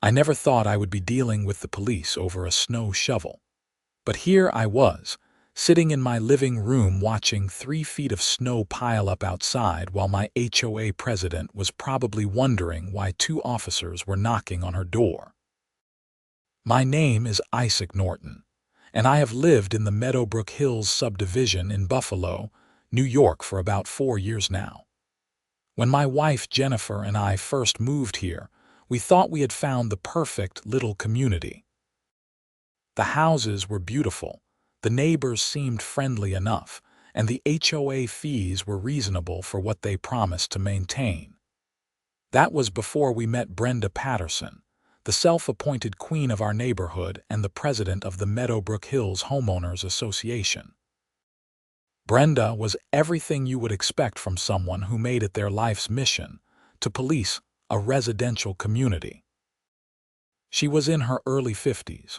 I never thought I would be dealing with the police over a snow shovel. But here I was, sitting in my living room watching 3 feet of snow pile up outside while my HOA president was probably wondering why 2 officers were knocking on her door. My name is Isaac Norton, and I have lived in the Meadowbrook Hills subdivision in Buffalo, New York for about 4 years now. When my wife Jennifer and I first moved here, we thought we had found the perfect little community. The houses were beautiful, the neighbors seemed friendly enough, and the HOA fees were reasonable for what they promised to maintain. That was before we met Brenda Patterson, the self-appointed queen of our neighborhood and the president of the Meadowbrook Hills Homeowners Association. Brenda was everything you would expect from someone who made it their life's mission to police a residential community. She was in her early 50s,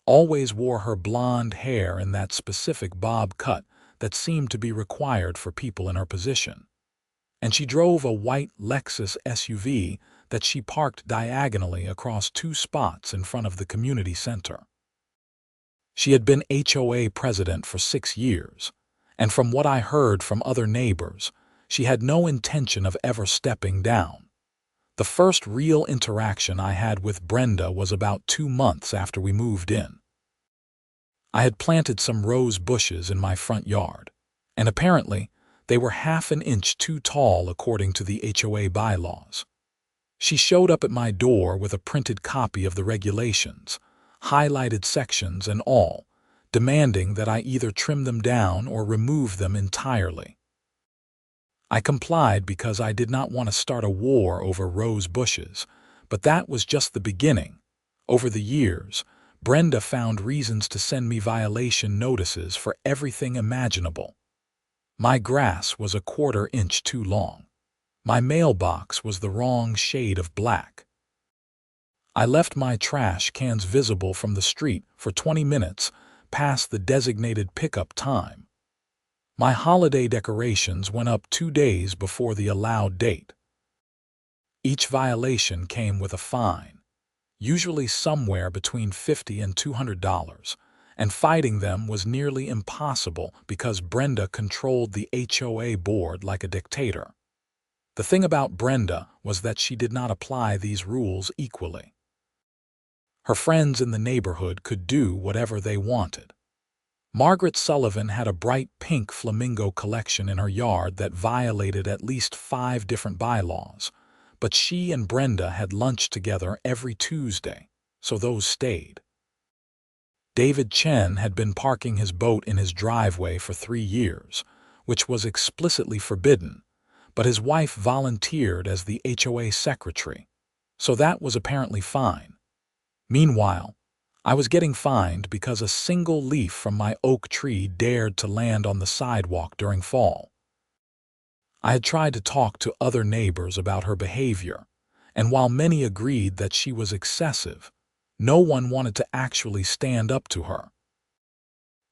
always wore her blonde hair in that specific bob cut that seemed to be required for people in her position. And she drove a white Lexus SUV that she parked diagonally across 2 spots in front of the community center. She had been HOA president for 6 years, and from what I heard from other neighbors, she had no intention of ever stepping down. The first real interaction I had with Brenda was about 2 months after we moved in. I had planted some rose bushes in my front yard, and apparently they were half an inch too tall according to the HOA bylaws. She showed up at my door with a printed copy of the regulations, highlighted sections and all, demanding that I either trim them down or remove them entirely. I complied because I did not want to start a war over rose bushes, but that was just the beginning. Over the years, Brenda found reasons to send me violation notices for everything imaginable. My grass was a 1/4 inch too long. My mailbox was the wrong shade of black. I left my trash cans visible from the street for 20 minutes past the designated pickup time. My holiday decorations went up 2 days before the allowed date. Each violation came with a fine, usually somewhere between $50 and $200, and fighting them was nearly impossible because Brenda controlled the HOA board like a dictator. The thing about Brenda was that she did not apply these rules equally. Her friends in the neighborhood could do whatever they wanted. Margaret Sullivan had a bright pink flamingo collection in her yard that violated at least 5 different bylaws, but she and Brenda had lunch together every Tuesday, so those stayed. David Chen had been parking his boat in his driveway for 3 years, which was explicitly forbidden, but his wife volunteered as the HOA secretary, so that was apparently fine. Meanwhile, I was getting fined because a single leaf from my oak tree dared to land on the sidewalk during fall. I had tried to talk to other neighbors about her behavior, and while many agreed that she was excessive, no one wanted to actually stand up to her.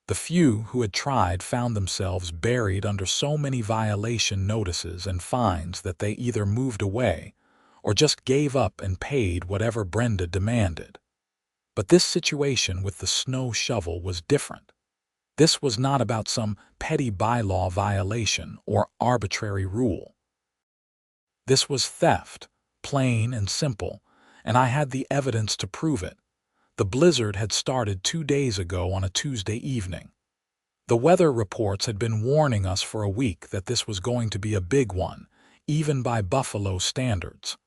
The few who had tried found themselves buried under so many violation notices and fines that they either moved away or just gave up and paid whatever Brenda demanded. But this situation with the snow shovel was different. This was not about some petty bylaw violation or arbitrary rule. This was theft, plain and simple, and I had the evidence to prove it. The blizzard had started 2 days ago on a Tuesday evening. The weather reports had been warning us for a week that this was going to be a big one, even by Buffalo standards.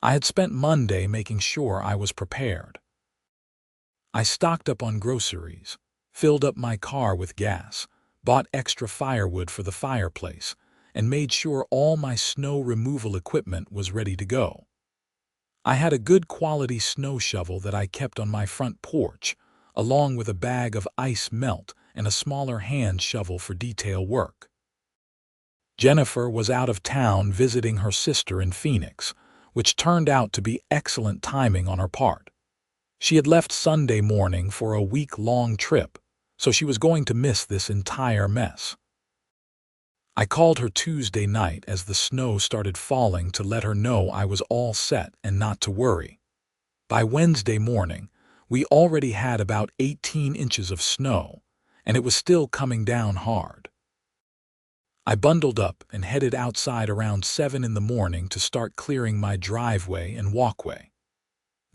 I had spent Monday making sure I was prepared. I stocked up on groceries, filled up my car with gas, bought extra firewood for the fireplace, and made sure all my snow removal equipment was ready to go. I had a good quality snow shovel that I kept on my front porch, along with a bag of ice melt and a smaller hand shovel for detail work. Jennifer was out of town visiting her sister in Phoenix, which turned out to be excellent timing on her part. She had left Sunday morning for a week-long trip, so she was going to miss this entire mess. I called her Tuesday night as the snow started falling to let her know I was all set and not to worry. By Wednesday morning, we already had about 18 inches of snow, and it was still coming down hard. I bundled up and headed outside around 7 in the morning to start clearing my driveway and walkway.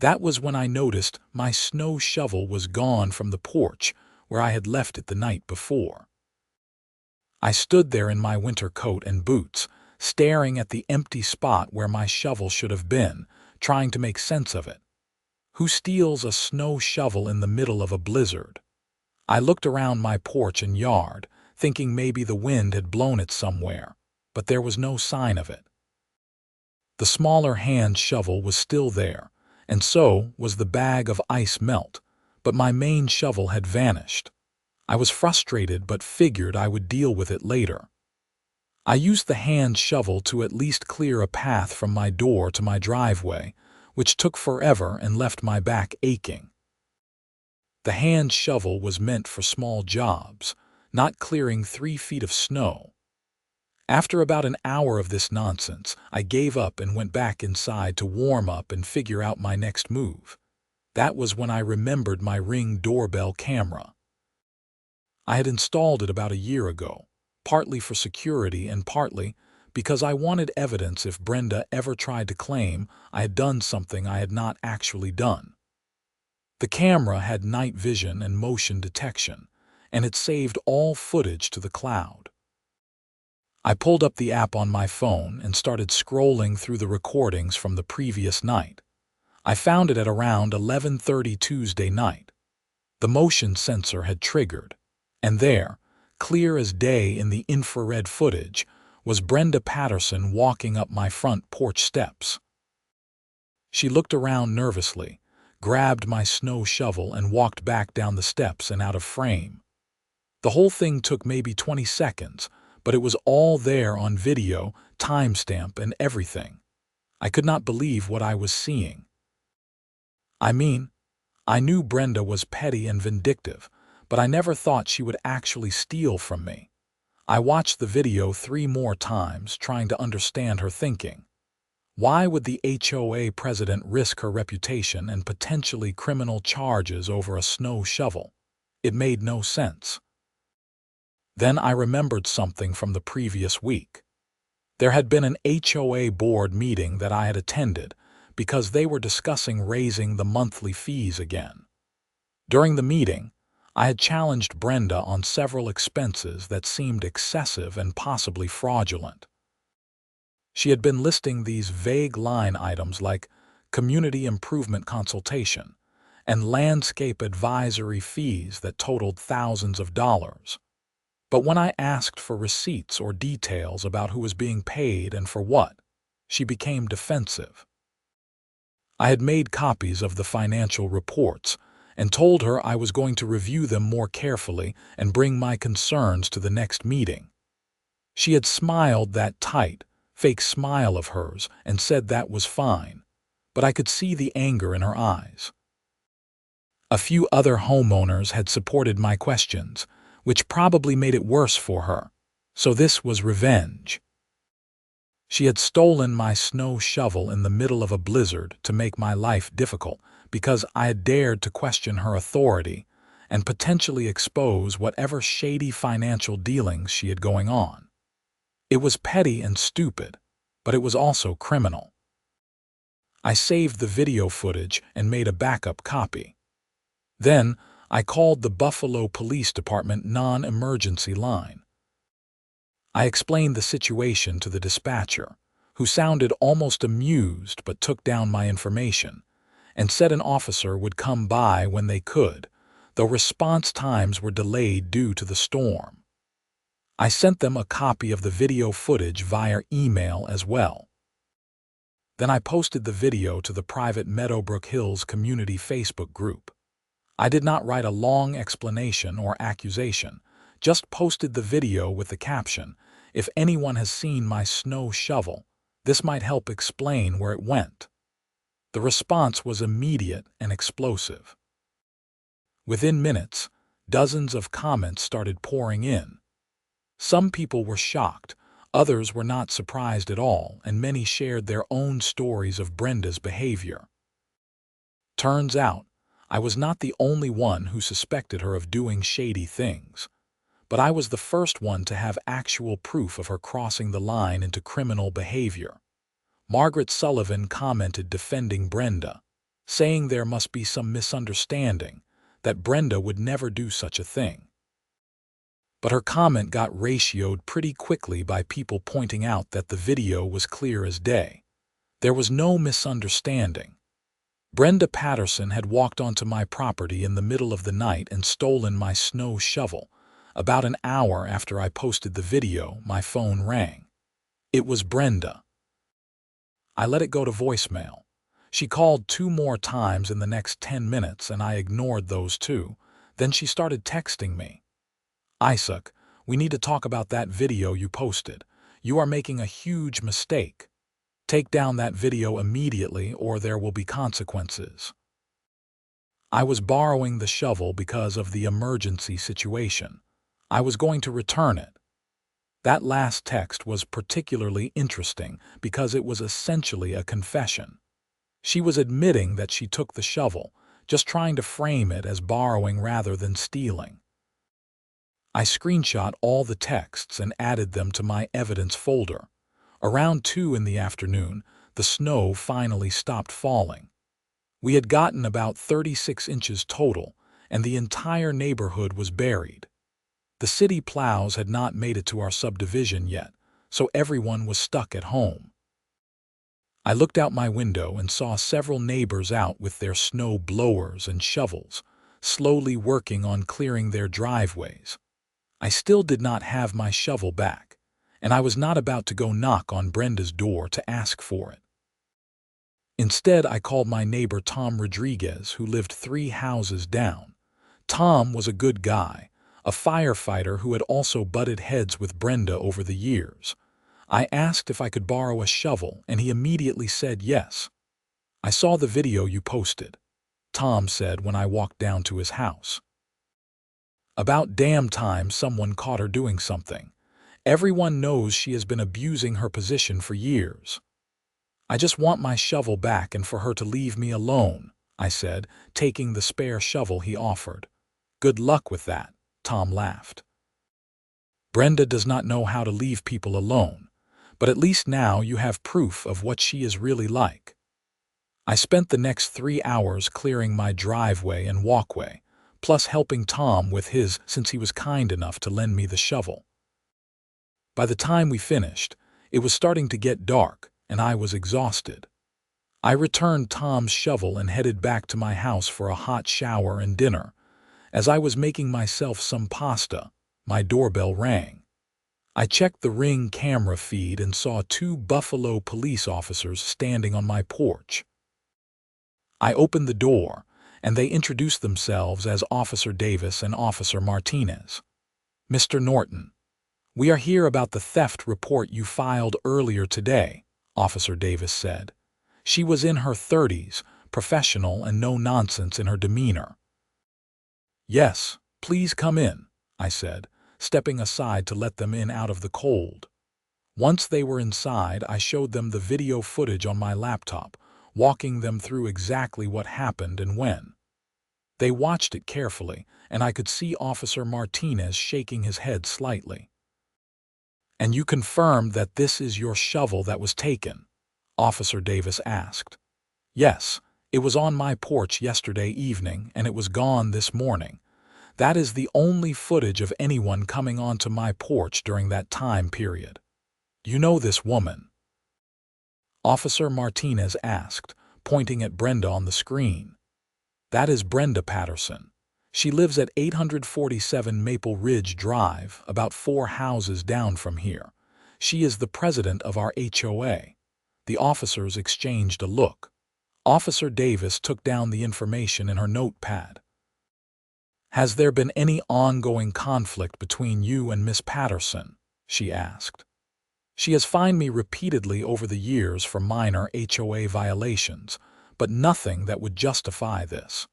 That was when I noticed my snow shovel was gone from the porch where I had left it the night before. I stood there in my winter coat and boots, staring at the empty spot where my shovel should have been, trying to make sense of it. Who steals a snow shovel in the middle of a blizzard? I looked around my porch and yard, thinking maybe the wind had blown it somewhere, but there was no sign of it. The smaller hand shovel was still there, and so was the bag of ice melt, but my main shovel had vanished. I was frustrated but figured I would deal with it later. I used the hand shovel to at least clear a path from my door to my driveway, which took forever and left my back aching. The hand shovel was meant for small jobs, not clearing 3 feet of snow. After about an hour of this nonsense, I gave up and went back inside to warm up and figure out my next move. That was when I remembered my Ring doorbell camera. I had installed it about a year ago, partly for security and partly because I wanted evidence if Brenda ever tried to claim I had done something I had not actually done. The camera had night vision and motion detection, and it saved all footage to the cloud. I pulled up the app on my phone and started scrolling through the recordings from the previous night. I found it at around 11:30 Tuesday night. The motion sensor had triggered, and there, clear as day in the infrared footage, was Brenda Patterson walking up my front porch steps. She looked around nervously, grabbed my snow shovel and walked back down the steps and out of frame. The whole thing took maybe 20 seconds, but it was all there on video, timestamp, and everything. I could not believe what I was seeing. I mean, I knew Brenda was petty and vindictive, but I never thought she would actually steal from me. I watched the video 3 more times, trying to understand her thinking. Why would the HOA president risk her reputation and potentially criminal charges over a snow shovel? It made no sense. Then I remembered something from the previous week. There had been an HOA board meeting that I had attended because they were discussing raising the monthly fees again. During the meeting, I had challenged Brenda on several expenses that seemed excessive and possibly fraudulent. She had been listing these vague line items like community improvement consultation and landscape advisory fees that totaled thousands of dollars. But when I asked for receipts or details about who was being paid and for what, she became defensive. I had made copies of the financial reports and told her I was going to review them more carefully and bring my concerns to the next meeting. She had smiled that tight, fake smile of hers and said that was fine, but I could see the anger in her eyes. A few other homeowners had supported my questions, which probably made it worse for her, so this was revenge. She had stolen my snow shovel in the middle of a blizzard to make my life difficult because I had dared to question her authority and potentially expose whatever shady financial dealings she had going on. It was petty and stupid, but it was also criminal. I saved the video footage and made a backup copy. Then, I called the Buffalo Police Department non-emergency line. I explained the situation to the dispatcher, who sounded almost amused but took down my information, and said an officer would come by when they could, though response times were delayed due to the storm. I sent them a copy of the video footage via email as well. Then I posted the video to the private Meadowbrook Hills community Facebook group. I did not write a long explanation or accusation, just posted the video with the caption, "If anyone has seen my snow shovel, this might help explain where it went." The response was immediate and explosive. Within minutes, dozens of comments started pouring in. Some people were shocked, others were not surprised at all, and many shared their own stories of Brenda's behavior. Turns out, I was not the only one who suspected her of doing shady things, but I was the first one to have actual proof of her crossing the line into criminal behavior. Margaret Sullivan commented defending Brenda, saying there must be some misunderstanding, that Brenda would never do such a thing. But her comment got ratioed pretty quickly by people pointing out that the video was clear as day. There was no misunderstanding. Brenda Patterson had walked onto my property in the middle of the night and stolen my snow shovel. About an hour after I posted the video, my phone rang. It was Brenda. I let it go to voicemail. She called 2 more times in the next 10 minutes and I ignored those 2. Then she started texting me. "Isaac, we need to talk about that video you posted. You are making a huge mistake. Take down that video immediately or there will be consequences." I was borrowing the shovel because of the emergency situation. I was going to return it. That last text was particularly interesting because it was essentially a confession. She was admitting that she took the shovel, just trying to frame it as borrowing rather than stealing. I screenshot all the texts and added them to my evidence folder. Around 2 in the afternoon, the snow finally stopped falling. We had gotten about 36 inches total, and the entire neighborhood was buried. The city plows had not made it to our subdivision yet, so everyone was stuck at home. I looked out my window and saw several neighbors out with their snow blowers and shovels, slowly working on clearing their driveways. I still did not have my shovel back, and I was not about to go knock on Brenda's door to ask for it. Instead, I called my neighbor Tom Rodriguez, who lived 3 houses down. Tom was a good guy, a firefighter who had also butted heads with Brenda over the years. I asked if I could borrow a shovel, and he immediately said yes. "I saw the video you posted," Tom said when I walked down to his house. "About damn time someone caught her doing something. Everyone knows she has been abusing her position for years. I just want my shovel back and for her to leave me alone," I said, taking the spare shovel he offered. "Good luck with that," Tom laughed. "Brenda does not know how to leave people alone, but at least now you have proof of what she is really like." I spent the next 3 hours clearing my driveway and walkway, plus helping Tom with his since he was kind enough to lend me the shovel. By the time we finished, it was starting to get dark, and I was exhausted. I returned Tom's shovel and headed back to my house for a hot shower and dinner. As I was making myself some pasta, my doorbell rang. I checked the Ring camera feed and saw 2 Buffalo police officers standing on my porch. I opened the door, and they introduced themselves as Officer Davis and Officer Martinez. "Mr. Norton, we are here about the theft report you filed earlier today," Officer Davis said. She was in her 30s, professional and no nonsense in her demeanor. "Yes, please come in," I said, stepping aside to let them in out of the cold. Once they were inside, I showed them the video footage on my laptop, walking them through exactly what happened and when. They watched it carefully, and I could see Officer Martinez shaking his head slightly. "And you confirmed that this is your shovel that was taken?" Officer Davis asked. "Yes, it was on my porch yesterday evening, and it was gone this morning. That is the only footage of anyone coming onto my porch during that time period." "You know this woman?" Officer Martinez asked, pointing at Brenda on the screen. "That is Brenda Patterson. She lives at 847 Maple Ridge Drive, about 4 houses down from here. She is the president of our HOA. The officers exchanged a look. Officer Davis took down the information in her notepad. "Has there been any ongoing conflict between you and Miss Patterson?" she asked. "She has fined me repeatedly over the years for minor HOA violations, but nothing that would justify this.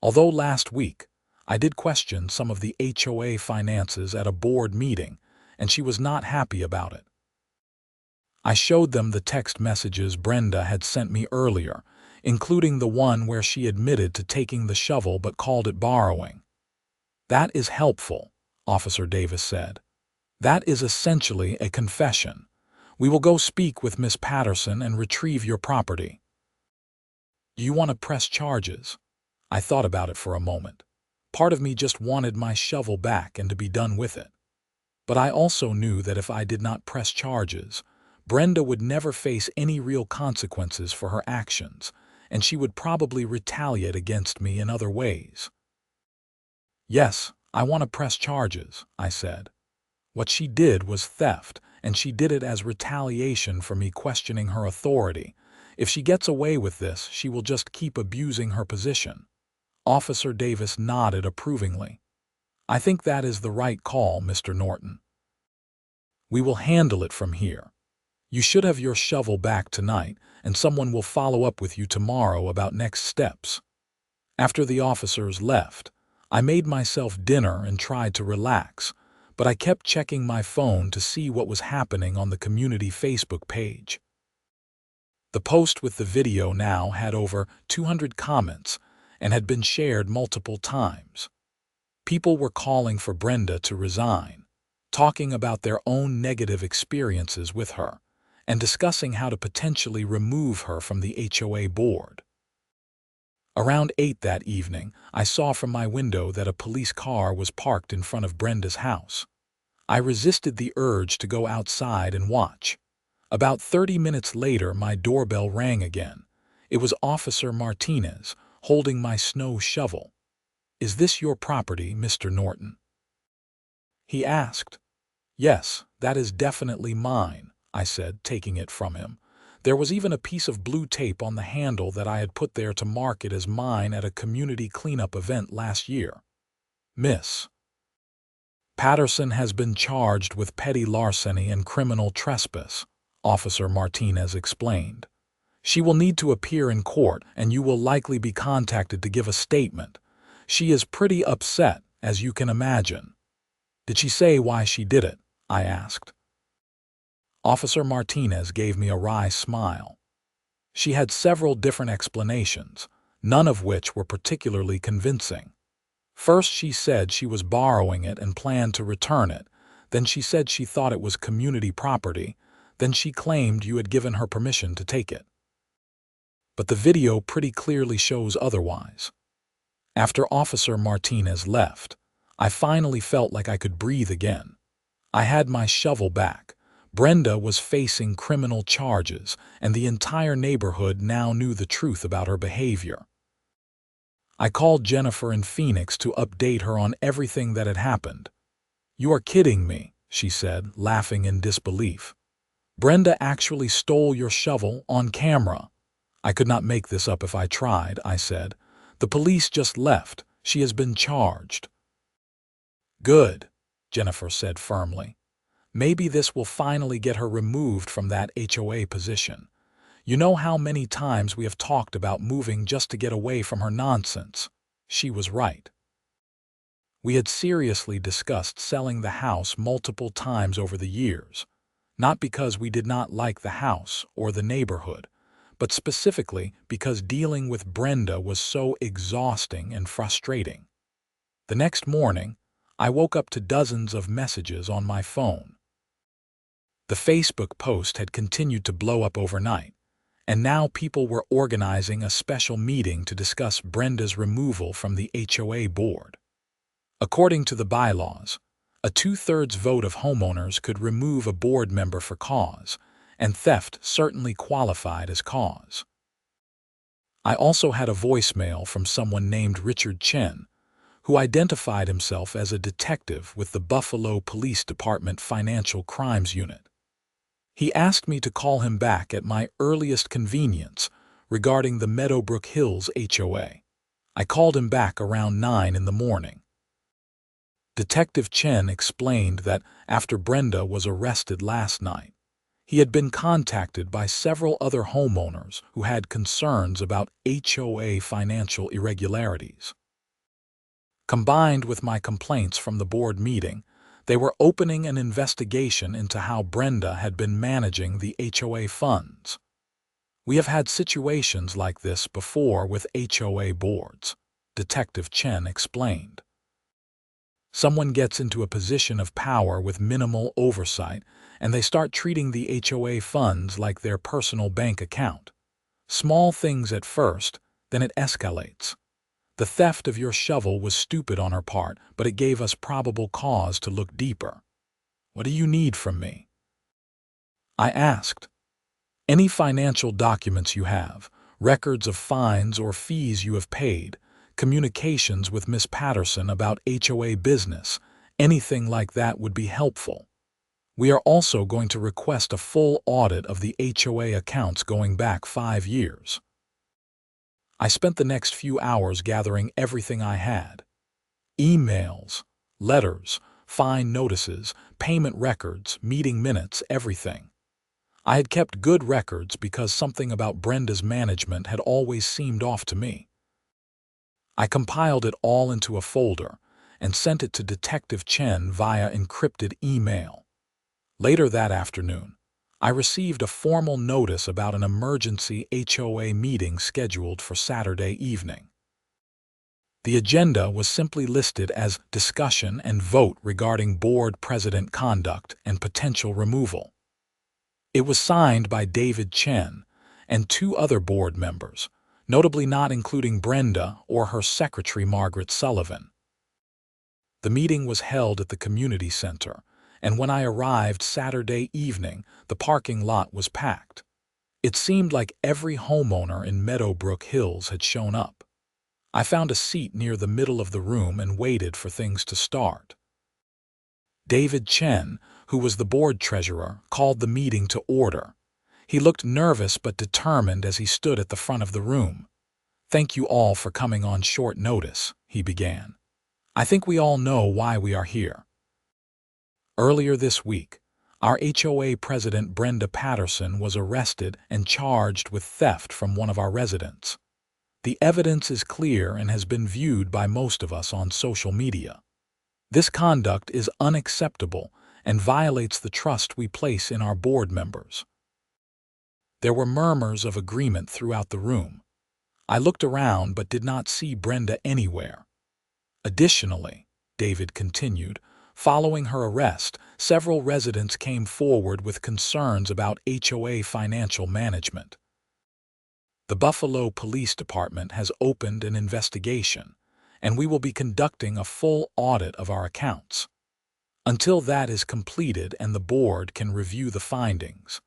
Although last week, I did question some of the HOA finances at a board meeting, and she was not happy about it." I showed them the text messages Brenda had sent me earlier, including the one where she admitted to taking the shovel but called it borrowing. "That is helpful," Officer Davis said. "That is essentially a confession. We will go speak with Miss Patterson and retrieve your property." "Do you want to press charges?" I thought about it for a moment. Part of me just wanted my shovel back and to be done with it. But I also knew that if I did not press charges, Brenda would never face any real consequences for her actions, and she would probably retaliate against me in other ways. "Yes, I want to press charges," I said. "What she did was theft, and she did it as retaliation for me questioning her authority. If she gets away with this, she will just keep abusing her position." Officer Davis nodded approvingly. "I think that is the right call, Mr. Norton. We will handle it from here. You should have your shovel back tonight, and someone will follow up with you tomorrow about next steps." After the officers left, I made myself dinner and tried to relax, but I kept checking my phone to see what was happening on the community Facebook page. The post with the video now had over 200 comments and had been shared multiple times. People were calling for Brenda to resign, talking about their own negative experiences with her, and discussing how to potentially remove her from the HOA board. Around 8 that evening, I saw from my window that a police car was parked in front of Brenda's house. I resisted the urge to go outside and watch. About 30 minutes later, my doorbell rang again. It was Officer Martinez, holding my snow shovel. "Is this your property, Mr. Norton?" he asked. "Yes, that is definitely mine," I said, taking it from him. There was even a piece of blue tape on the handle that I had put there to mark it as mine at a community cleanup event last year. "Miss Patterson has been charged with petty larceny and criminal trespass," Officer Martinez explained. "She will need to appear in court, and you will likely be contacted to give a statement. She is pretty upset, as you can imagine." "Did she say why she did it?" I asked. Officer Martinez gave me a wry smile. She had several different explanations, none of which were particularly convincing. First, she said she was borrowing it and planned to return it. Then she said she thought it was community property. Then she claimed you had given her permission to take it. But the video pretty clearly shows otherwise. After Officer Martinez left, I finally felt like I could breathe again. I had my shovel back. Brenda was facing criminal charges, and the entire neighborhood now knew the truth about her behavior. I called Jennifer in Phoenix to update her on everything that had happened. "You are kidding me," she said, laughing in disbelief. "Brenda actually stole your shovel on camera." "I could not make this up if I tried," I said. "The police just left. She has been charged." "Good," Jennifer said firmly. "Maybe this will finally get her removed from that HOA position. You know how many times we have talked about moving just to get away from her nonsense." She was right. We had seriously discussed selling the house multiple times over the years, not because we did not like the house or the neighborhood, but specifically because dealing with Brenda was so exhausting and frustrating. The next morning, I woke up to dozens of messages on my phone. The Facebook post had continued to blow up overnight, and now people were organizing a special meeting to discuss Brenda's removal from the HOA board. According to the bylaws, a 2/3 vote of homeowners could remove a board member for cause, and theft certainly qualified as cause. I also had a voicemail from someone named Richard Chen, who identified himself as a detective with the Buffalo Police Department Financial Crimes Unit. He asked me to call him back at my earliest convenience regarding the Meadowbrook Hills HOA. I called him back around 9 in the morning. Detective Chen explained that after Brenda was arrested last night, he had been contacted by several other homeowners who had concerns about HOA financial irregularities. Combined with my complaints from the board meeting, they were opening an investigation into how Brenda had been managing the HOA funds. We have had situations like this before with HOA boards, Detective Chen explained. Someone gets into a position of power with minimal oversight, and they start treating the HOA funds like their personal bank account. Small things at first, then it escalates. The theft of your shovel was stupid on her part, but it gave us probable cause to look deeper. What do you need from me? I asked. Any financial documents you have, records of fines or fees you have paid, communications with Miss Patterson about HOA business, anything like that would be helpful. We are also going to request a full audit of the HOA accounts going back 5 years. I spent the next few hours gathering everything I had. Emails, letters, fine notices, payment records, meeting minutes, everything. I had kept good records because something about Brenda's management had always seemed off to me. I compiled it all into a folder and sent it to Detective Chen via encrypted email. Later that afternoon, I received a formal notice about an emergency HOA meeting scheduled for Saturday evening. The agenda was simply listed as discussion and vote regarding board president conduct and potential removal. It was signed by David Chen and 2 other board members, notably not including Brenda or her secretary Margaret Sullivan. The meeting was held at the community center, and when I arrived Saturday evening, the parking lot was packed. It seemed like every homeowner in Meadowbrook Hills had shown up. I found a seat near the middle of the room and waited for things to start. David Chen, who was the board treasurer, called the meeting to order. He looked nervous but determined as he stood at the front of the room. "Thank you all for coming on short notice," he began. "I think we all know why we are here. Earlier this week, our HOA president Brenda Patterson was arrested and charged with theft from one of our residents. The evidence is clear and has been viewed by most of us on social media. This conduct is unacceptable and violates the trust we place in our board members." There were murmurs of agreement throughout the room. I looked around but did not see Brenda anywhere. Additionally, David continued, following her arrest, several residents came forward with concerns about HOA financial management. The Buffalo Police Department has opened an investigation, and we will be conducting a full audit of our accounts. Until that is completed and the board can review the findings,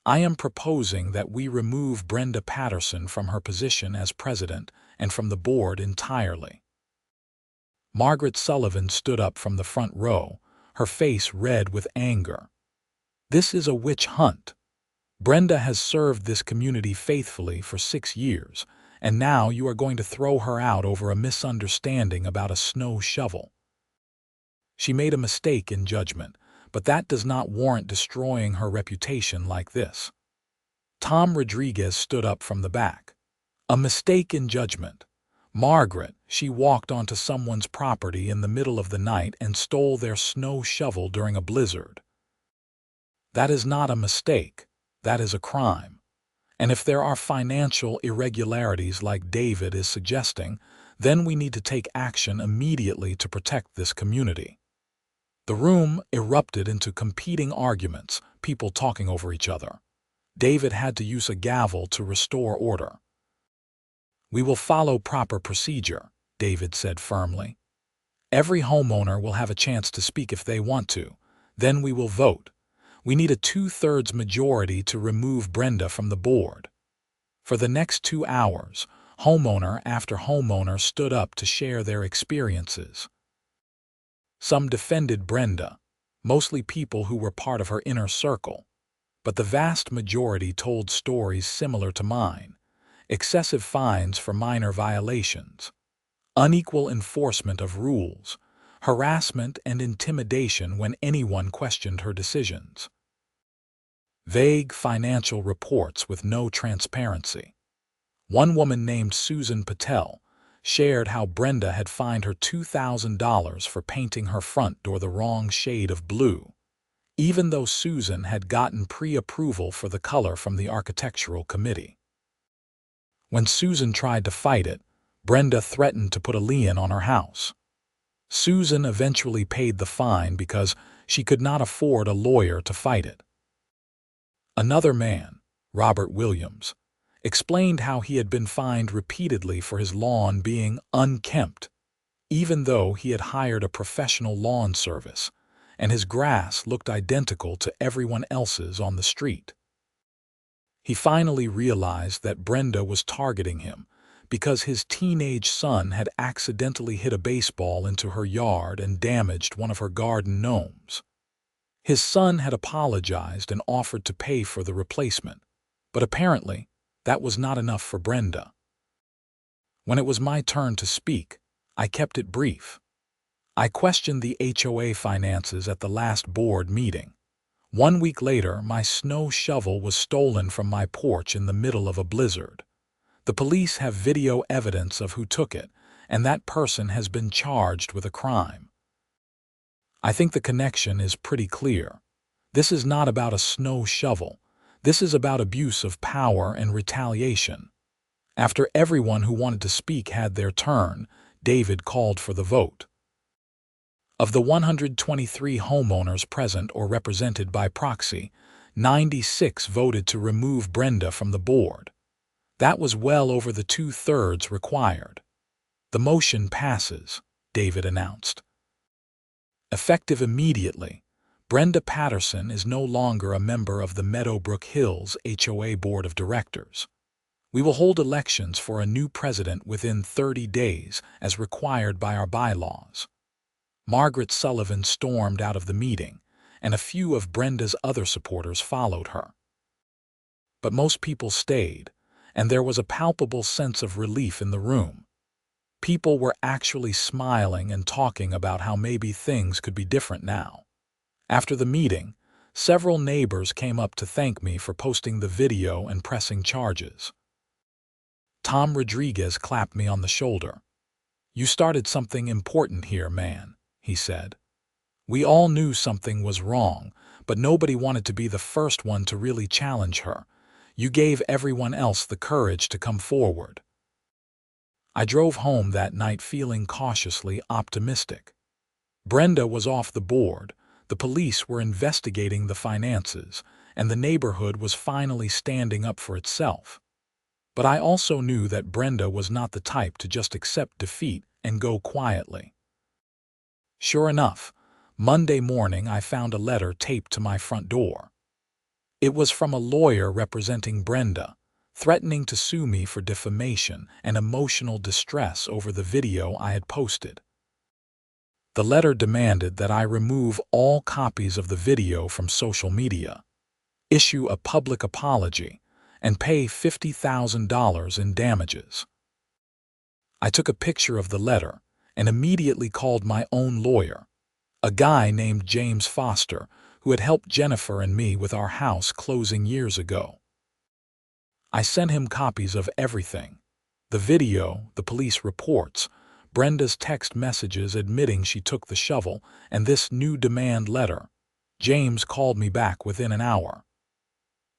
I am proposing that we remove Brenda Patterson from her position as president and from the board entirely. Margaret Sullivan stood up from the front row, her face red with anger. "This is a witch hunt. Brenda has served this community faithfully for 6 years, and now you are going to throw her out over a misunderstanding about a snow shovel. She made a mistake in judgment, but that does not warrant destroying her reputation like this." Tom Rodriguez stood up from the back. "A mistake in judgment. Margaret, she walked onto someone's property in the middle of the night and stole their snow shovel during a blizzard. That is not a mistake. That is a crime. And if there are financial irregularities like David is suggesting, then we need to take action immediately to protect this community." The room erupted into competing arguments, people talking over each other. David had to use a gavel to restore order. "We will follow proper procedure," David said firmly. "Every homeowner will have a chance to speak if they want to. Then we will vote. We need a 2/3 majority to remove Brenda from the board." For the next 2 hours, homeowner after homeowner stood up to share their experiences. Some defended Brenda, mostly people who were part of her inner circle, but the vast majority told stories similar to mine: excessive fines for minor violations, unequal enforcement of rules, harassment and intimidation when anyone questioned her decisions, vague financial reports with no transparency. One woman named Susan Patel shared how Brenda had fined her $2,000 for painting her front door the wrong shade of blue, even though Susan had gotten pre-approval for the color from the architectural committee. When Susan tried to fight it, Brenda threatened to put a lien on her house. Susan eventually paid the fine because she could not afford a lawyer to fight it. Another man, Robert Williams, explained how he had been fined repeatedly for his lawn being unkempt, even though he had hired a professional lawn service, and his grass looked identical to everyone else's on the street. He finally realized that Brenda was targeting him because his teenage son had accidentally hit a baseball into her yard and damaged one of her garden gnomes. His son had apologized and offered to pay for the replacement, but apparently that was not enough for Brenda. When it was my turn to speak, I kept it brief. I questioned the HOA finances at the last board meeting. 1 week later, my snow shovel was stolen from my porch in the middle of a blizzard. The police have video evidence of who took it, and that person has been charged with a crime. I think the connection is pretty clear. This is not about a snow shovel. This is about abuse of power and retaliation. After everyone who wanted to speak had their turn, David called for the vote. Of the 123 homeowners present or represented by proxy, 96 voted to remove Brenda from the board. That was well over the 2/3 required. The motion passes, David announced. Effective immediately, Brenda Patterson is no longer a member of the Meadowbrook Hills HOA Board of Directors. We will hold elections for a new president within 30 days, as required by our bylaws. Margaret Sullivan stormed out of the meeting, and a few of Brenda's other supporters followed her. But most people stayed, and there was a palpable sense of relief in the room. People were actually smiling and talking about how maybe things could be different now. After the meeting, several neighbors came up to thank me for posting the video and pressing charges. Tom Rodriguez clapped me on the shoulder. "You started something important here, man," he said. "We all knew something was wrong, but nobody wanted to be the first one to really challenge her. You gave everyone else the courage to come forward." I drove home that night feeling cautiously optimistic. Brenda was off the board, the police were investigating the finances, and the neighborhood was finally standing up for itself. But I also knew that Brenda was not the type to just accept defeat and go quietly. Sure enough, Monday morning I found a letter taped to my front door. It was from a lawyer representing Brenda, threatening to sue me for defamation and emotional distress over the video I had posted. The letter demanded that I remove all copies of the video from social media, issue a public apology, and pay $50,000 in damages. I took a picture of the letter and immediately called my own lawyer, a guy named James Foster, who had helped Jennifer and me with our house closing years ago. I sent him copies of everything: the video, the police reports, Brenda's text messages admitting she took the shovel, and this new demand letter. James called me back within an hour.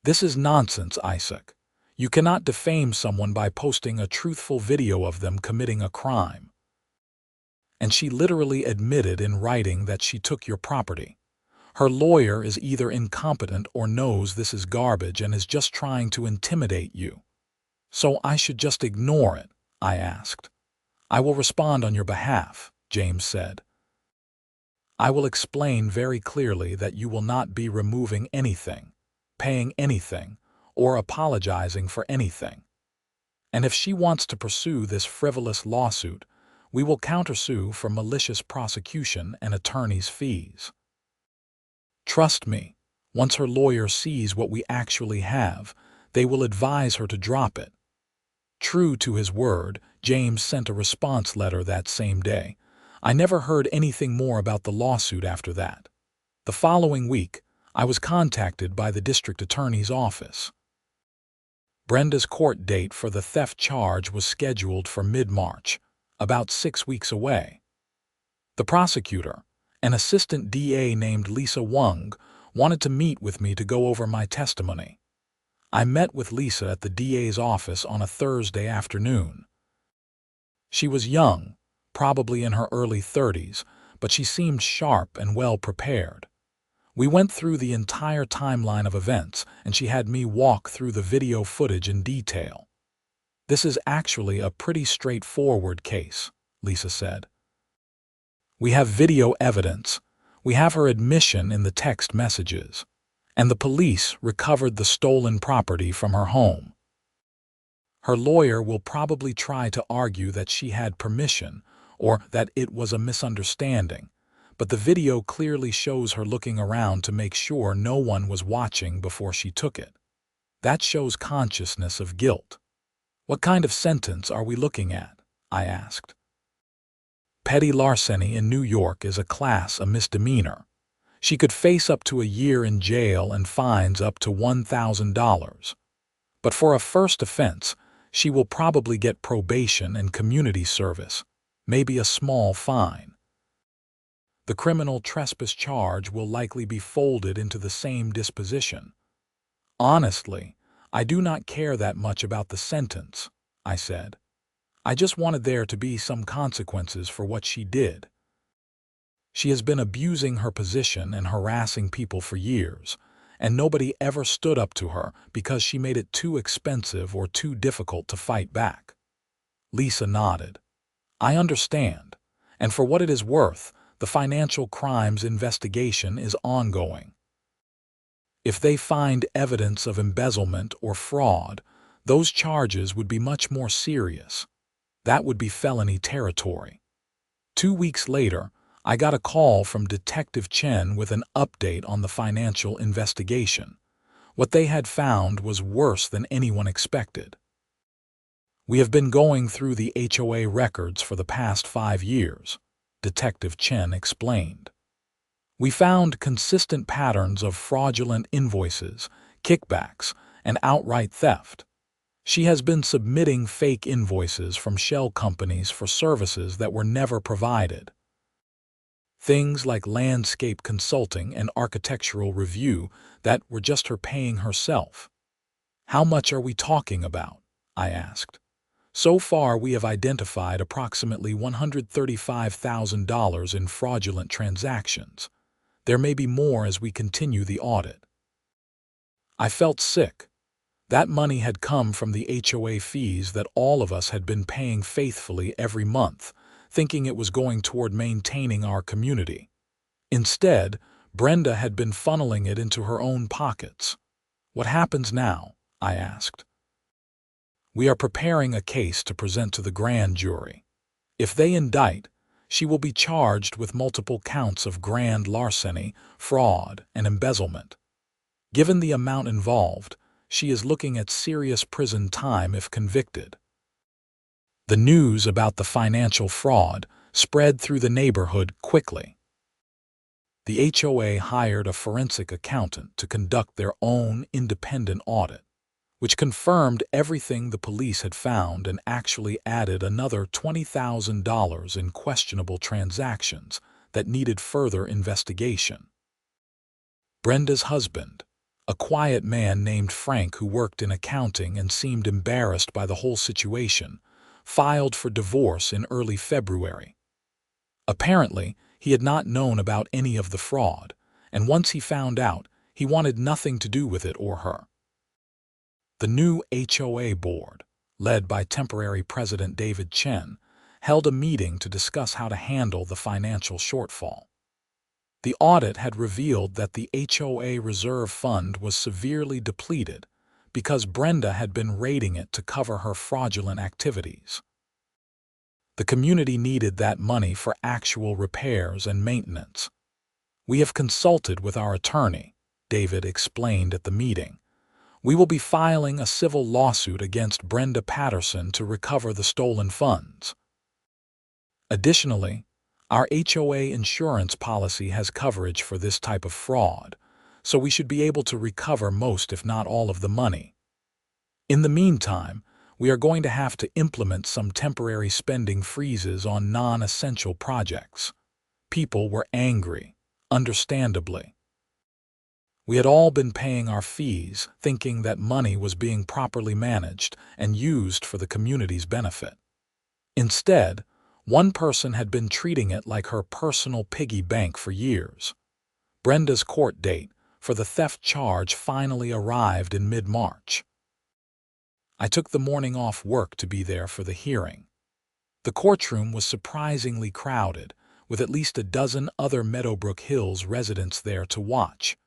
"This is nonsense, Isaac. You cannot defame someone by posting a truthful video of them committing a crime." And she literally admitted in writing that she took your property. Her lawyer is either incompetent or knows this is garbage and is just trying to intimidate you. "So I should just ignore it?" I asked. "I will respond on your behalf," James said. "I will explain very clearly that you will not be removing anything, paying anything, or apologizing for anything. And if she wants to pursue this frivolous lawsuit, we will countersue for malicious prosecution and attorney's fees. Trust me, once her lawyer sees what we actually have, they will advise her to drop it." True to his word, James sent a response letter that same day. I never heard anything more about the lawsuit after that. The following week, I was contacted by the district attorney's office. Brenda's court date for the theft charge was scheduled for mid-March, about 6 weeks away. The prosecutor, an assistant DA named Lisa Wung, wanted to meet with me to go over my testimony. I met with Lisa at the DA's office on a Thursday afternoon. She was young, probably in her early 30s, but she seemed sharp and well prepared. We went through the entire timeline of events, and she had me walk through the video footage in detail. "This is actually a pretty straightforward case," Lisa said. "We have video evidence. We have her admission in the text messages. And the police recovered the stolen property from her home. Her lawyer will probably try to argue that she had permission or that it was a misunderstanding, but the video clearly shows her looking around to make sure no one was watching before she took it. That shows consciousness of guilt." "What kind of sentence are we looking at?" I asked. "Petty larceny in New York is a misdemeanor. She could face up to a year in jail and fines up to $1,000. But for a first offense, she will probably get probation and community service, maybe a small fine. The criminal trespass charge will likely be folded into the same disposition." "Honestly, I do not care that much about the sentence," I said. "I just wanted there to be some consequences for what she did. She has been abusing her position and harassing people for years, and nobody ever stood up to her because she made it too expensive or too difficult to fight back." Lisa nodded. "I understand, and for what it is worth, the financial crimes investigation is ongoing. If they find evidence of embezzlement or fraud, those charges would be much more serious. That would be felony territory." 2 weeks later, I got a call from Detective Chen with an update on the financial investigation. What they had found was worse than anyone expected. "We have been going through the HOA records for the past 5 years, Detective Chen explained. "We found consistent patterns of fraudulent invoices, kickbacks, and outright theft. She has been submitting fake invoices from shell companies for services that were never provided. Things like landscape consulting and architectural review that were just her paying herself." "How much are we talking about?" I asked. "So far, we have identified approximately $135,000 in fraudulent transactions. There may be more as we continue the audit." I felt sick. That money had come from the HOA fees that all of us had been paying faithfully every month, thinking it was going toward maintaining our community. Instead, Brenda had been funneling it into her own pockets. "What happens now?" I asked. "We are preparing a case to present to the grand jury. If they indict, she will be charged with multiple counts of grand larceny, fraud, and embezzlement. Given the amount involved, she is looking at serious prison time if convicted." The news about the financial fraud spread through the neighborhood quickly. The HOA hired a forensic accountant to conduct their own independent audit, which confirmed everything the police had found and actually added another $20,000 in questionable transactions that needed further investigation. Brenda's husband, a quiet man named Frank who worked in accounting and seemed embarrassed by the whole situation, filed for divorce in early February. Apparently, he had not known about any of the fraud, and once he found out, he wanted nothing to do with it or her. The new HOA board, led by temporary President David Chen, held a meeting to discuss how to handle the financial shortfall. The audit had revealed that the HOA reserve fund was severely depleted because Brenda had been raiding it to cover her fraudulent activities. The community needed that money for actual repairs and maintenance. "We have consulted with our attorney," David explained at the meeting. "We will be filing a civil lawsuit against Brenda Patterson to recover the stolen funds. Additionally, our HOA insurance policy has coverage for this type of fraud, so we should be able to recover most if not all of the money. In the meantime, we are going to have to implement some temporary spending freezes on non-essential projects." People were angry, understandably. We had all been paying our fees, thinking that money was being properly managed and used for the community's benefit. Instead, one person had been treating it like her personal piggy bank for years. Brenda's court date for the theft charge finally arrived in mid-March. I took the morning off work to be there for the hearing. The courtroom was surprisingly crowded, with at least a dozen other Meadowbrook Hills residents there to watch.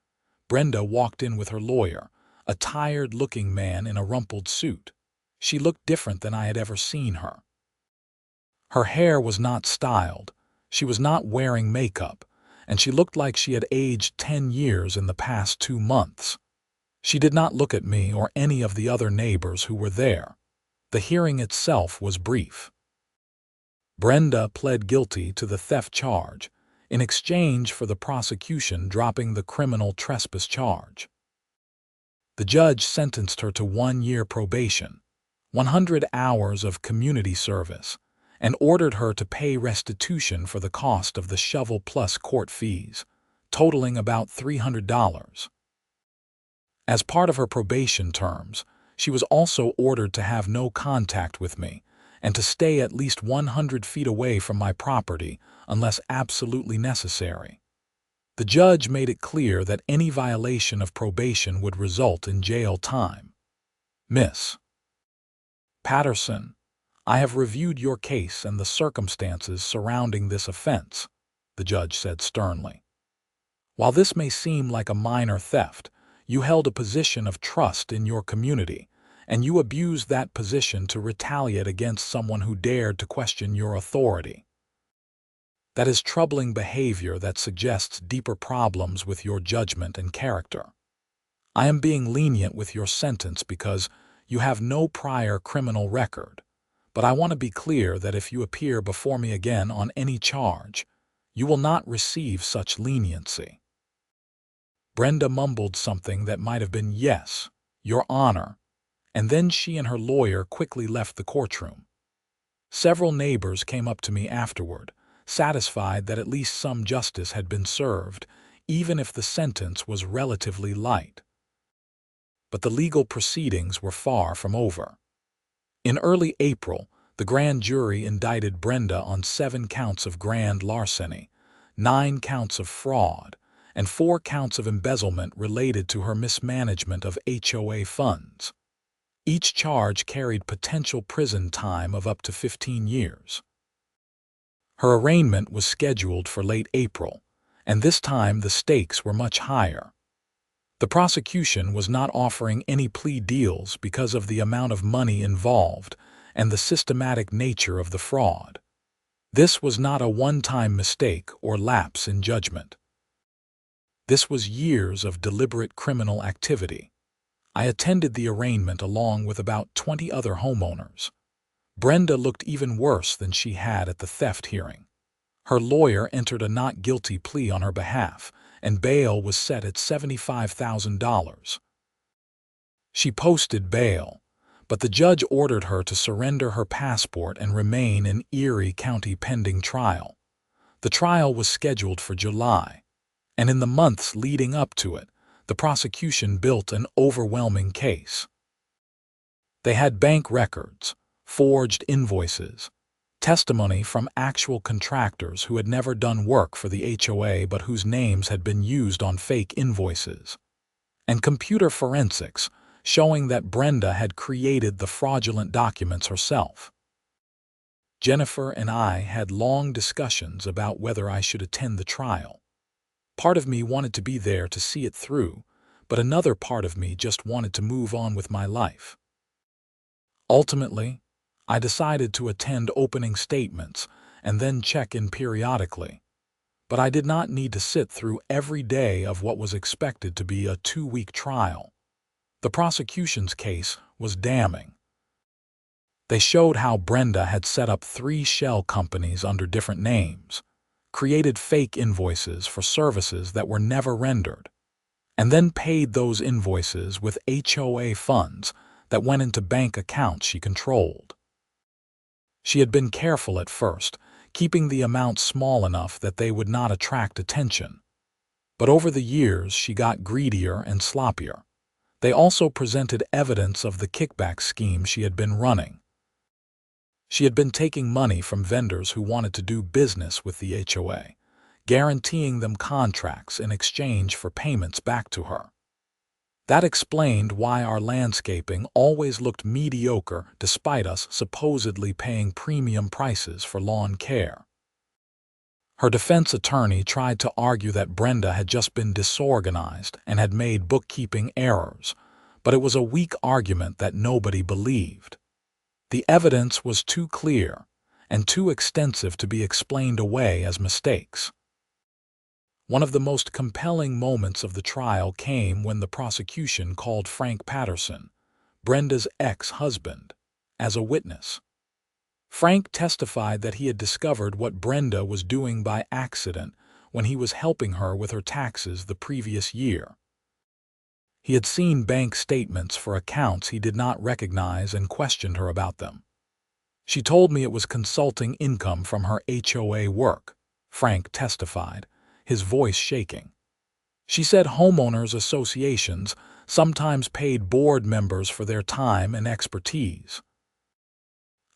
Brenda walked in with her lawyer, a tired-looking man in a rumpled suit. She looked different than I had ever seen her. Her hair was not styled, she was not wearing makeup, and she looked like she had aged 10 years in the past 2 months. She did not look at me or any of the other neighbors who were there. The hearing itself was brief. Brenda pled guilty to the theft charge, in exchange for the prosecution dropping the criminal trespass charge. The judge sentenced her to 1 year probation, 100 hours of community service, and ordered her to pay restitution for the cost of the shovel plus court fees, totaling about $300. As part of her probation terms, she was also ordered to have no contact with me and to stay at least 100 feet away from my property unless absolutely necessary. The judge made it clear that any violation of probation would result in jail time. Miss Patterson, I have reviewed your case and the circumstances surrounding this offense, the judge said sternly. While this may seem like a minor theft, you held a position of trust in your community, and you abused that position to retaliate against someone who dared to question your authority. That is troubling behavior that suggests deeper problems with your judgment and character. I am being lenient with your sentence because you have no prior criminal record, but I want to be clear that if you appear before me again on any charge, you will not receive such leniency. Brenda mumbled something that might have been "Yes, Your Honor," and then she and her lawyer quickly left the courtroom. Several neighbors came up to me afterward, satisfied that at least some justice had been served, even if the sentence was relatively light. But the legal proceedings were far from over. In early April, the grand jury indicted Brenda on 7 counts of grand larceny, 9 counts of fraud, and 4 counts of embezzlement related to her mismanagement of HOA funds. Each charge carried potential prison time of up to 15 years. Her arraignment was scheduled for late April, and this time the stakes were much higher. The prosecution was not offering any plea deals because of the amount of money involved and the systematic nature of the fraud. This was not a one-time mistake or lapse in judgment. This was years of deliberate criminal activity. I attended the arraignment along with about 20 other homeowners. Brenda looked even worse than she had at the theft hearing. Her lawyer entered a not guilty plea on her behalf, and bail was set at $75,000. She posted bail, but the judge ordered her to surrender her passport and remain in Erie County pending trial. The trial was scheduled for July, and in the months leading up to it, the prosecution built an overwhelming case. They had bank records, forged invoices, testimony from actual contractors who had never done work for the HOA but whose names had been used on fake invoices, and computer forensics showing that Brenda had created the fraudulent documents herself. Jennifer and I had long discussions about whether I should attend the trial. Part of me wanted to be there to see it through, but another part of me just wanted to move on with my life. Ultimately, I decided to attend opening statements and then check in periodically, but I did not need to sit through every day of what was expected to be a 2-week trial. The prosecution's case was damning. They showed how Brenda had set up 3 shell companies under different names, created fake invoices for services that were never rendered, and then paid those invoices with HOA funds that went into bank accounts she controlled. She had been careful at first, keeping the amounts small enough that they would not attract attention. But over the years, she got greedier and sloppier. They also presented evidence of the kickback scheme she had been running. She had been taking money from vendors who wanted to do business with the HOA, guaranteeing them contracts in exchange for payments back to her. That explained why our landscaping always looked mediocre despite us supposedly paying premium prices for lawn care. Her defense attorney tried to argue that Brenda had just been disorganized and had made bookkeeping errors, but it was a weak argument that nobody believed. The evidence was too clear and too extensive to be explained away as mistakes. One of the most compelling moments of the trial came when the prosecution called Frank Patterson, Brenda's ex-husband, as a witness. Frank testified that he had discovered what Brenda was doing by accident when he was helping her with her taxes the previous year. He had seen bank statements for accounts he did not recognize and questioned her about them. She told me it was consulting income from her HOA work, Frank testified, his voice shaking. She said homeowners associations sometimes paid board members for their time and expertise.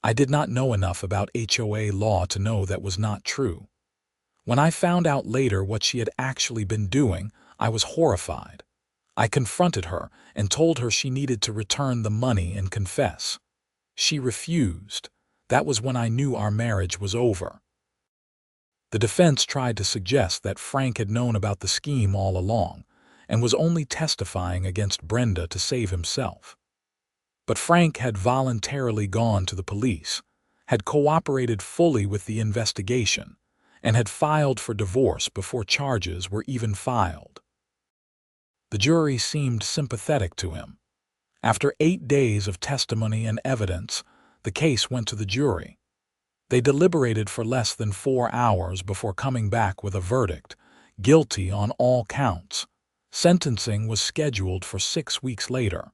I did not know enough about HOA law to know that was not true. When I found out later what she had actually been doing, I was horrified. I confronted her and told her she needed to return the money and confess. She refused. That was when I knew our marriage was over. The defense tried to suggest that Frank had known about the scheme all along and was only testifying against Brenda to save himself. But Frank had voluntarily gone to the police, had cooperated fully with the investigation, and had filed for divorce before charges were even filed. The jury seemed sympathetic to him. After 8 days of testimony and evidence, the case went to the jury. They deliberated for less than 4 hours before coming back with a verdict, guilty on all counts. Sentencing was scheduled for 6 weeks later.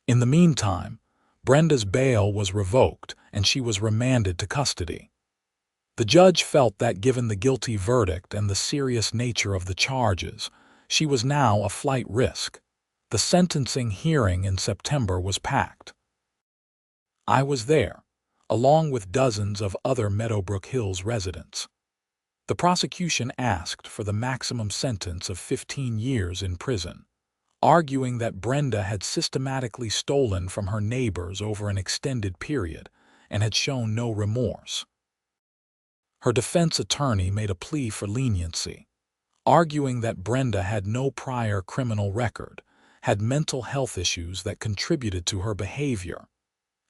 In the meantime, Brenda's bail was revoked and she was remanded to custody. The judge felt that given the guilty verdict and the serious nature of the charges, she was now a flight risk. The sentencing hearing in September was packed. I was there, along with dozens of other Meadowbrook Hills residents. The prosecution asked for the maximum sentence of 15 years in prison, arguing that Brenda had systematically stolen from her neighbors over an extended period and had shown no remorse. Her defense attorney made a plea for leniency, arguing that Brenda had no prior criminal record, had mental health issues that contributed to her behavior,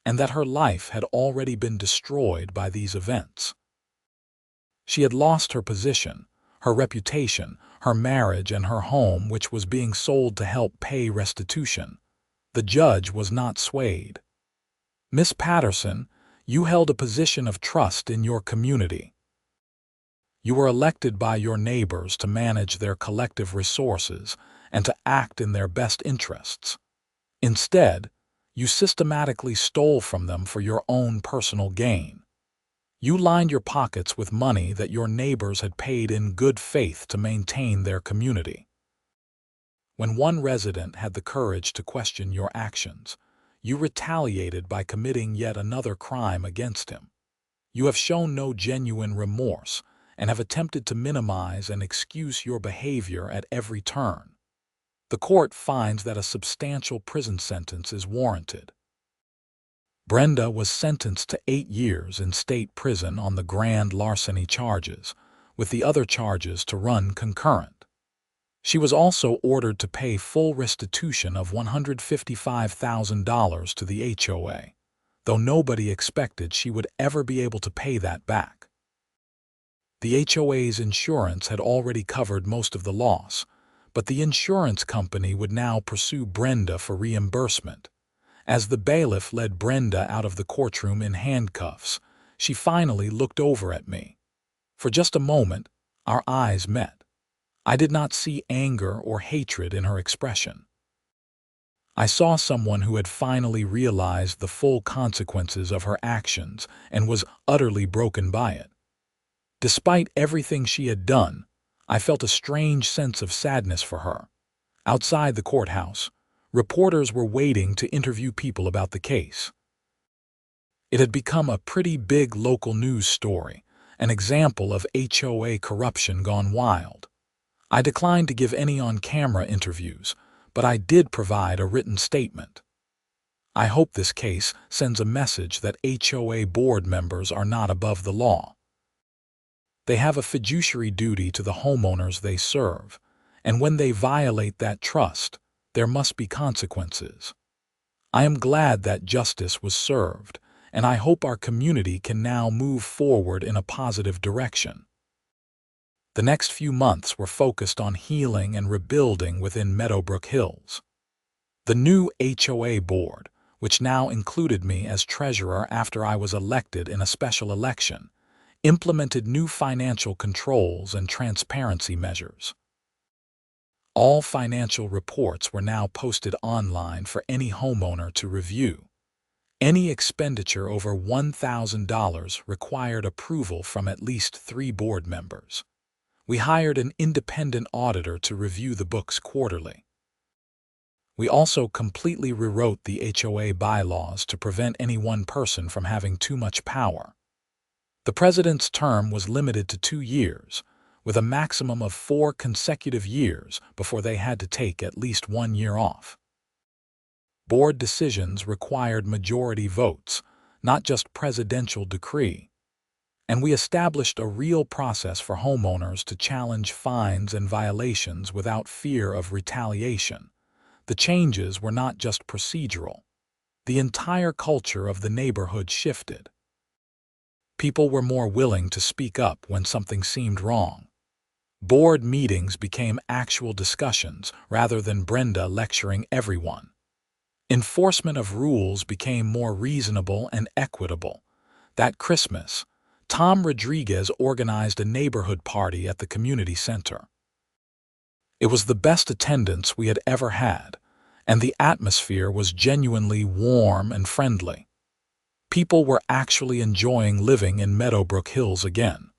and that her life had already been destroyed by these events. She had lost her position, her reputation, her marriage, and her home, which was being sold to help pay restitution. The judge was not swayed. "Miss Patterson, you held a position of trust in your community. You were elected by your neighbors to manage their collective resources and to act in their best interests. Instead, you systematically stole from them for your own personal gain. You lined your pockets with money that your neighbors had paid in good faith to maintain their community. When one resident had the courage to question your actions, you retaliated by committing yet another crime against him. You have shown no genuine remorse and have attempted to minimize and excuse your behavior at every turn. The court finds that a substantial prison sentence is warranted." Brenda was sentenced to 8 years in state prison on the grand larceny charges, with the other charges to run concurrent. She was also ordered to pay full restitution of $155,000 to the HOA, though nobody expected she would ever be able to pay that back. The HOA's insurance had already covered most of the loss, but the insurance company would now pursue Brenda for reimbursement. As the bailiff led Brenda out of the courtroom in handcuffs, she finally looked over at me. For just a moment, our eyes met. I did not see anger or hatred in her expression. I saw someone who had finally realized the full consequences of her actions and was utterly broken by it. Despite everything she had done, I felt a strange sense of sadness for her. Outside the courthouse, reporters were waiting to interview people about the case. It had become a pretty big local news story, an example of HOA corruption gone wild. I declined to give any on-camera interviews, but I did provide a written statement. I hope this case sends a message that HOA board members are not above the law. They have a fiduciary duty to the homeowners they serve, and when they violate that trust, there must be consequences. I am glad that justice was served, and I hope our community can now move forward in a positive direction. The next few months were focused on healing and rebuilding within Meadowbrook Hills. The new HOA board, which now included me as treasurer after I was elected in a special election, implemented new financial controls and transparency measures. All financial reports were now posted online for any homeowner to review. Any expenditure over $1,000 required approval from at least 3 board members. We hired an independent auditor to review the books quarterly. We also completely rewrote the HOA bylaws to prevent any one person from having too much power. The president's term was limited to 2 years, with a maximum of 4 consecutive years before they had to take at least 1 year off. Board decisions required majority votes, not just presidential decree. And we established a real process for homeowners to challenge fines and violations without fear of retaliation. The changes were not just procedural. The entire culture of the neighborhood shifted. People were more willing to speak up when something seemed wrong. Board meetings became actual discussions rather than Brenda lecturing everyone. Enforcement of rules became more reasonable and equitable. That Christmas, Tom Rodriguez organized a neighborhood party at the community center. It was the best attendance we had ever had, and the atmosphere was genuinely warm and friendly. People were actually enjoying living in Meadowbrook Hills again.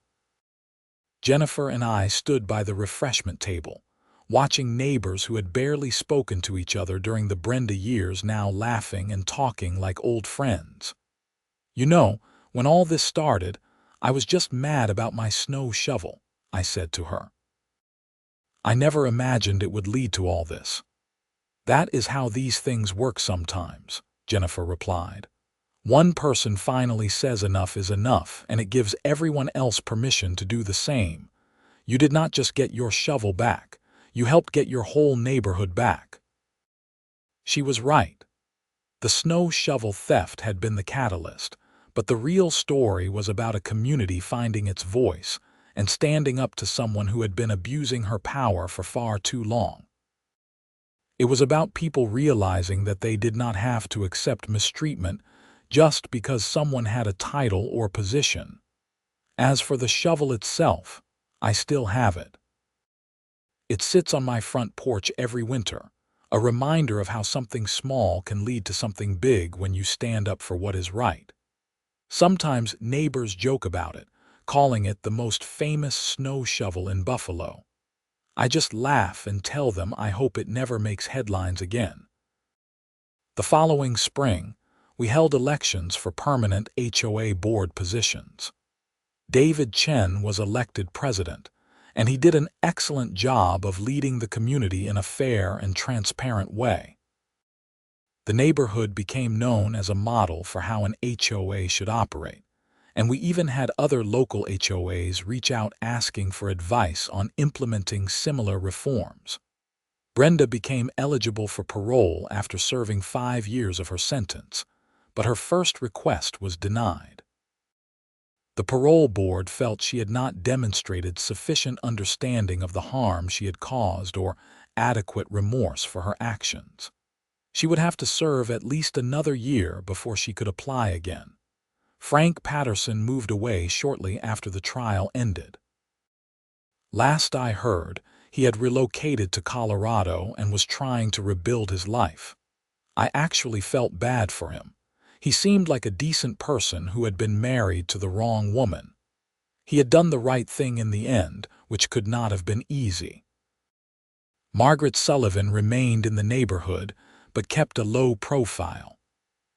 Jennifer and I stood by the refreshment table, watching neighbors who had barely spoken to each other during the Brenda years now laughing and talking like old friends. "You know, when all this started, I was just mad about my snow shovel," I said to her. "I never imagined it would lead to all this." "That is how these things work sometimes," Jennifer replied. "One person finally says enough is enough, and it gives everyone else permission to do the same. You did not just get your shovel back, you helped get your whole neighborhood back." She was right. The snow shovel theft had been the catalyst, but the real story was about a community finding its voice and standing up to someone who had been abusing her power for far too long. It was about people realizing that they did not have to accept mistreatment just because someone had a title or position. As for the shovel itself, I still have it. It sits on my front porch every winter, a reminder of how something small can lead to something big when you stand up for what is right. Sometimes neighbors joke about it, calling it the most famous snow shovel in Buffalo. I just laugh and tell them I hope it never makes headlines again. The following spring, we held elections for permanent HOA board positions. David Chen was elected president, and he did an excellent job of leading the community in a fair and transparent way. The neighborhood became known as a model for how an HOA should operate, and we even had other local HOAs reach out asking for advice on implementing similar reforms. Brenda became eligible for parole after serving 5 years of her sentence, but her first request was denied. The parole board felt she had not demonstrated sufficient understanding of the harm she had caused or adequate remorse for her actions. She would have to serve at least another year before she could apply again. Frank Patterson moved away shortly after the trial ended. Last I heard, he had relocated to Colorado and was trying to rebuild his life. I actually felt bad for him. He seemed like a decent person who had been married to the wrong woman. He had done the right thing in the end, which could not have been easy. Margaret Sullivan remained in the neighborhood, but kept a low profile.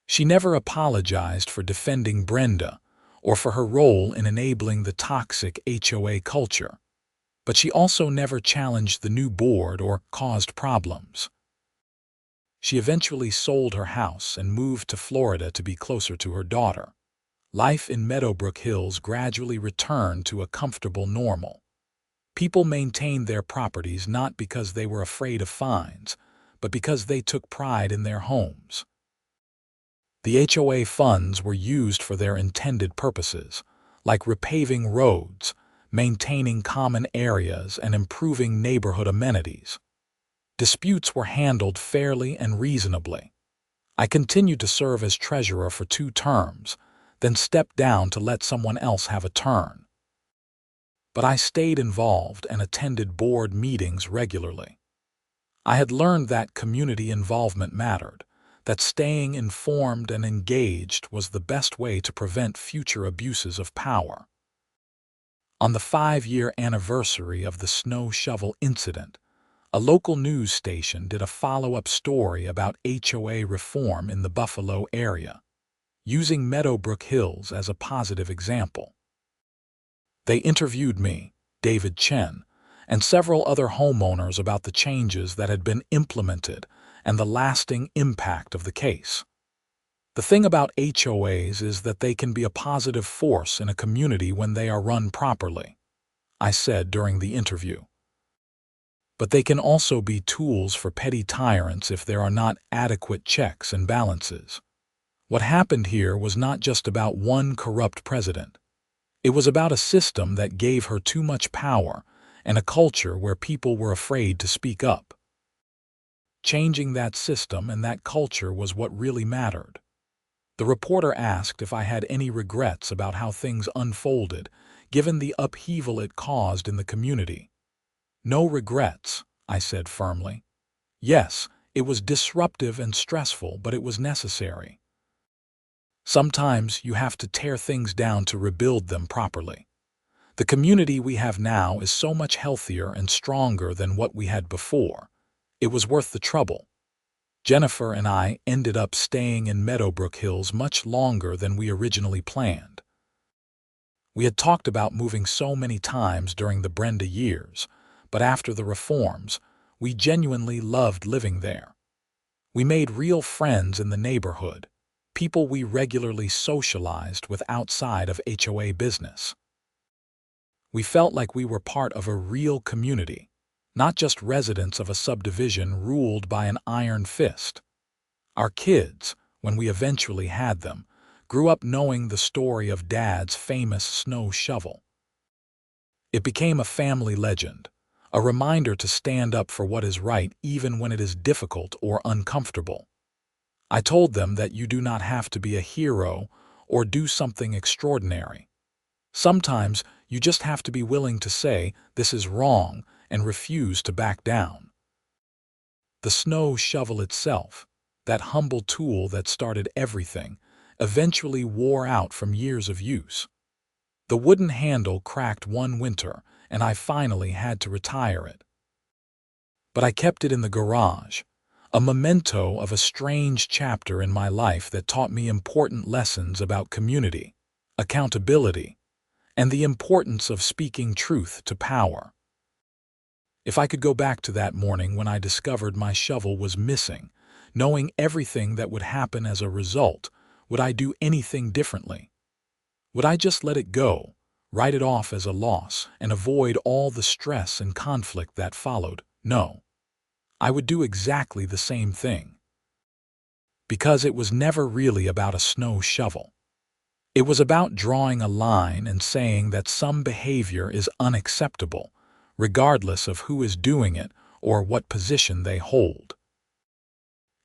She never apologized for defending Brenda or for her role in enabling the toxic HOA culture, but she also never challenged the new board or caused problems. She eventually sold her house and moved to Florida to be closer to her daughter. Life in Meadowbrook Hills gradually returned to a comfortable normal. People maintained their properties not because they were afraid of fines, but because they took pride in their homes. The HOA funds were used for their intended purposes, like repaving roads, maintaining common areas, and improving neighborhood amenities. Disputes were handled fairly and reasonably. I continued to serve as treasurer for 2 terms, then stepped down to let someone else have a turn. But I stayed involved and attended board meetings regularly. I had learned that community involvement mattered, that staying informed and engaged was the best way to prevent future abuses of power. On the 5-year anniversary of the snow shovel incident, a local news station did a follow-up story about HOA reform in the Buffalo area, using Meadowbrook Hills as a positive example. They interviewed me, David Chen, and several other homeowners about the changes that had been implemented and the lasting impact of the case. The thing about HOAs is that they can be a positive force in a community when they are run properly, I said during the interview. But they can also be tools for petty tyrants if there are not adequate checks and balances. What happened here was not just about one corrupt president. It was about a system that gave her too much power and a culture where people were afraid to speak up. Changing that system and that culture was what really mattered. The reporter asked if I had any regrets about how things unfolded, given the upheaval it caused in the community. No regrets, I said firmly. Yes, it was disruptive and stressful, but it was necessary. Sometimes you have to tear things down to rebuild them properly. The community we have now is so much healthier and stronger than what we had before. It was worth the trouble. Jennifer and I ended up staying in Meadowbrook Hills much longer than we originally planned. We had talked about moving so many times during the Brenda years, but after the reforms, we genuinely loved living there. We made real friends in the neighborhood, people we regularly socialized with outside of HOA business. We felt like we were part of a real community, not just residents of a subdivision ruled by an iron fist. Our kids, when we eventually had them, grew up knowing the story of Dad's famous snow shovel. It became a family legend, a reminder to stand up for what is right even when it is difficult or uncomfortable. I told them that you do not have to be a hero or do something extraordinary. Sometimes you just have to be willing to say, "This is wrong," and refuse to back down. The snow shovel itself, that humble tool that started everything, eventually wore out from years of use. The wooden handle cracked one winter, and I finally had to retire it. But I kept it in the garage, a memento of a strange chapter in my life that taught me important lessons about community, accountability, and the importance of speaking truth to power. If I could go back to that morning when I discovered my shovel was missing, knowing everything that would happen as a result, would I do anything differently? Would I just let it go, write it off as a loss, and avoid all the stress and conflict that followed? No. I would do exactly the same thing. Because it was never really about a snow shovel. It was about drawing a line and saying that some behavior is unacceptable, regardless of who is doing it or what position they hold.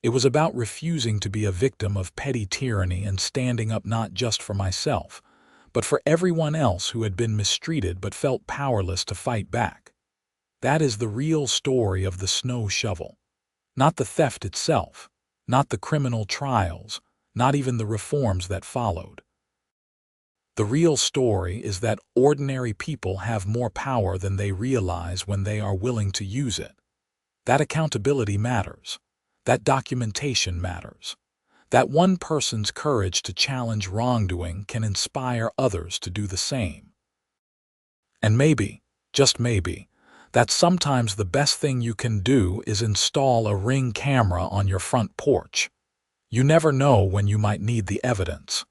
It was about refusing to be a victim of petty tyranny and standing up not just for myself, but for everyone else who had been mistreated but felt powerless to fight back. That is the real story of the snow shovel. Not the theft itself, not the criminal trials, not even the reforms that followed. The real story is that ordinary people have more power than they realize when they are willing to use it. That accountability matters. That documentation matters. That one person's courage to challenge wrongdoing can inspire others to do the same. And maybe, just maybe, that sometimes the best thing you can do is install a Ring camera on your front porch. You never know when you might need the evidence.